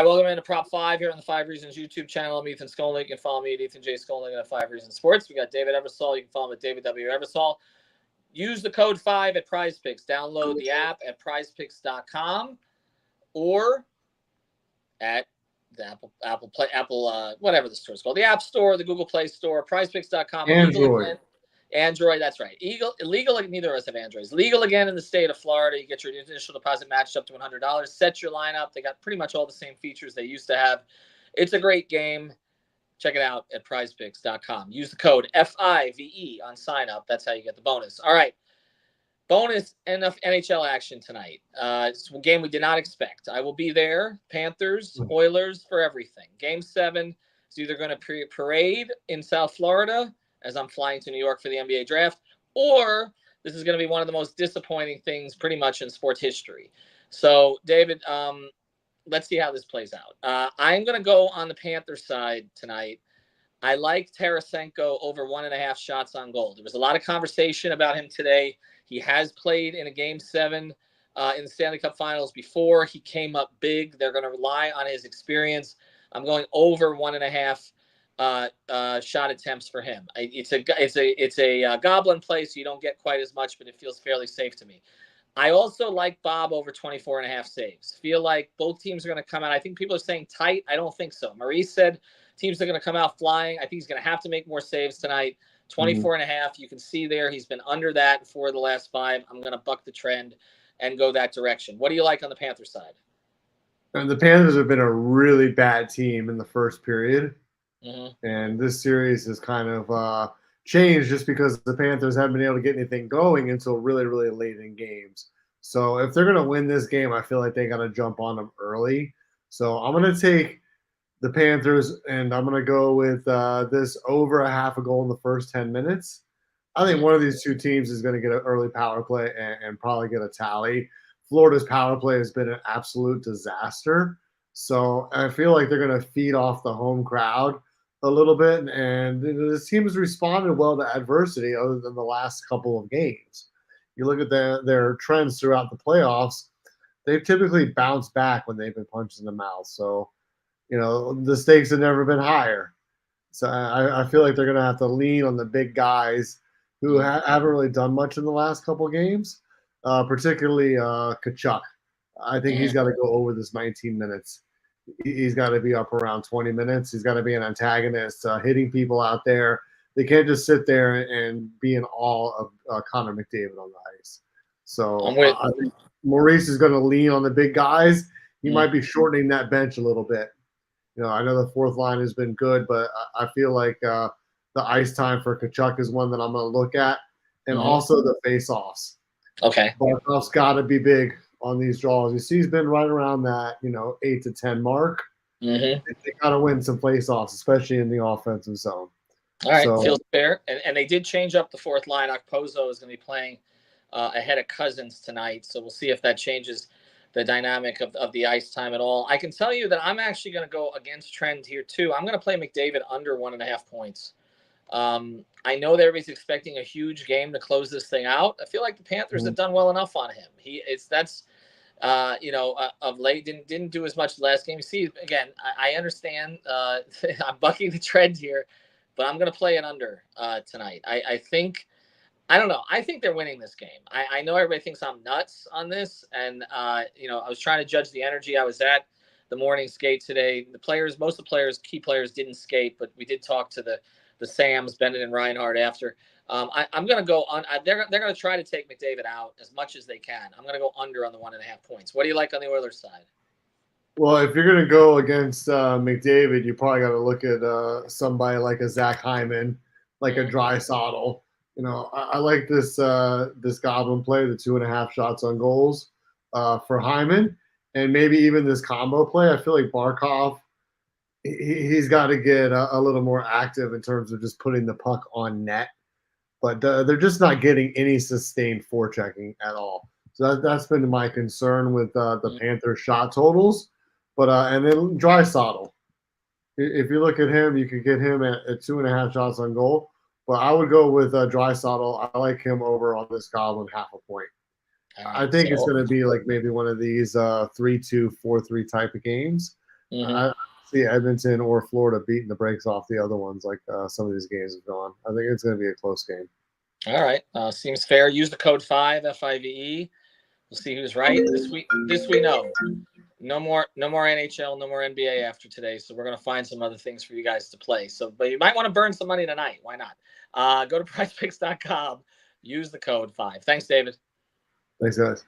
welcome into Prop 5 here on the 5 Reasons YouTube channel. I'm Ethan Skolnick. You can follow me at Ethan J. Skolnick at 5 Reasons Sports. We got David Eversole. You can follow him at David W. Eversole. Use the code 5 at PrizePicks. Download the app at PrizePicks.com or at the Apple, whatever the store's called. The App Store, the Google Play Store, PrizePicks.com. Android, that's right. Illegal, neither of us have Androids. Legal again in the state of Florida. You get your initial deposit matched up to $100. Set your lineup. They got pretty much all the same features they used to have. It's a great game. Check it out at prizepicks.com. Use the code FIVE on sign up. That's how you get the bonus. All right. Bonus NHL action tonight. It's a game we did not expect. I will be there. Panthers, Oilers for everything. Game 7 is either going to parade in South Florida as I'm flying to New York for the NBA draft, or this is going to be one of the most disappointing things pretty much in sports history. So, David, let's see how this plays out. I'm going to go on the Panthers side tonight. I like Tarasenko over 1.5 shots on goal. There was a lot of conversation about him today. He has played in a Game 7 in the Stanley Cup Finals before. He came up big. They're going to rely on his experience. I'm going over 1.5 shot attempts for him. It's a goblin play, so you don't get quite as much, but it feels fairly safe to me. I also like Bob over 24.5 saves. Feel like both teams are going to come out. I think people are saying tight. I don't think so. Maurice said teams are going to come out flying. I think he's going to have to make more saves tonight. 24.5. You can see there he's been under that for the last 5. I'm going to buck the trend and go that direction. What do you like on the Panthers side? And the Panthers have been a really bad team in the first period. And this series has kind of changed just because the Panthers haven't been able to get anything going until really, really late in games. So if they're going to win this game, I feel like they got to jump on them early. So I'm going to take the Panthers, and I'm going to go with this over 0.5 goal in the first 10 minutes. I think one of these two teams is going to get an early power play and probably get a tally. Florida's power play has been an absolute disaster. So I feel like they're going to feed off the home crowd a little bit, and this team has responded well to adversity other than the last couple of games. You look at their trends throughout the playoffs, they've typically bounced back when they've been punched in the mouth. So, the stakes have never been higher. So I feel like they're going to have to lean on the big guys who haven't really done much in the last couple of games, particularly Tkachuk. I think he's got to go over this 19 minutes. He's got to be up around 20 minutes. He's got to be an antagonist, hitting people out there. They can't just sit there and be in awe of Connor McDavid on the ice. So I think Maurice is going to lean on the big guys. He might be shortening that bench a little bit. I know the fourth line has been good, but I feel like the ice time for Tkachuk is one that I'm going to look at, and also the face-offs. Okay. Barkov's got to be big on these draws. You see he's been right around that, 8 to 10 mark. They got to win some face-offs, especially in the offensive zone. All right, feels fair. And they did change up the fourth line. Okposo is going to be playing ahead of Cousins tonight, so we'll see if that changes the dynamic of the ice time at all. I can tell you that I'm actually going to go against trend here too. I'm going to play McDavid under 1.5 points. I know that everybody's expecting a huge game to close this thing out. I feel like the Panthers have done well enough on him. Of late didn't do as much last game. You see, again, I understand. I'm bucking the trend here, but I'm going to play it under tonight. I don't know. I think they're winning this game. I know everybody thinks I'm nuts on this, and I was trying to judge the energy. I was at the morning skate today. Most of the key players didn't skate, but we did talk to the Sams, Bennett and Reinhardt after. I'm going to go on. They're going to try to take McDavid out as much as they can. I'm going to go under on the 1.5 points. What do you like on the Oilers side? Well, if you're going to go against McDavid, you probably got to look at somebody like a Zach Hyman, like a Draisaitl. I like this goblin play, the 2.5 shots on goals for Hyman, and maybe even this combo play. I feel like Barkov, he's got to get a little more active in terms of just putting the puck on net. But they're just not getting any sustained forechecking at all. So that's been my concern with the Panthers shot totals. But and then Draisaitl. If you look at him, you could get him at 2.5 shots on goal. But I would go with Draisaitl. I like him over on this goblin 0.5 point. I think it's going to be like maybe one of these 3-2, 4-3 type of games. I see Edmonton or Florida beating the brakes off the other ones like some of these games have gone. I think it's going to be a close game. All right. Seems fair. Use the code 5, FIVE. We'll see who's right. This we know. No more NHL, no more NBA after today. So we're going to find some other things for you guys to play. So, but you might want to burn some money tonight. Why not? Go to PrizePicks.com. Use the code 5. Thanks, David. Thanks, guys.